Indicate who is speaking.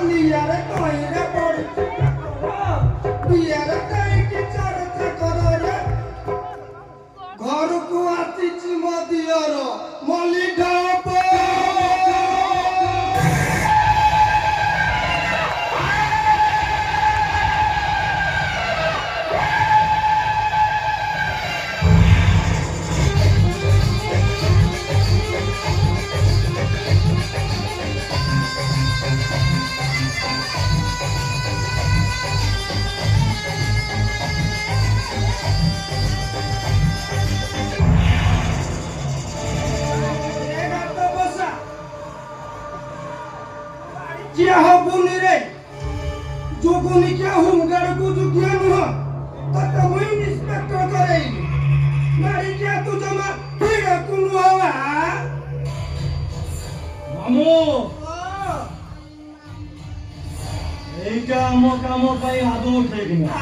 Speaker 1: ନିଆରେ ତଇରେ ପଡୁଛି ବିଆରେ କାହିଁକି ଚର୍ଚ୍ଚା କରରେ ଘରକୁ ଆସିଛି ମୋ ଦିଅର ମଲି ଢାପ क्या हबुनी रे जोगुनी क्या होमगार्ड को जो क्या नुह तत मुई इंस्पेक्टर करेई नारी क्या तू जमा फिर कुनु हवा
Speaker 2: मामू এইটা আমো কামো পাই আদৌ ঠিক না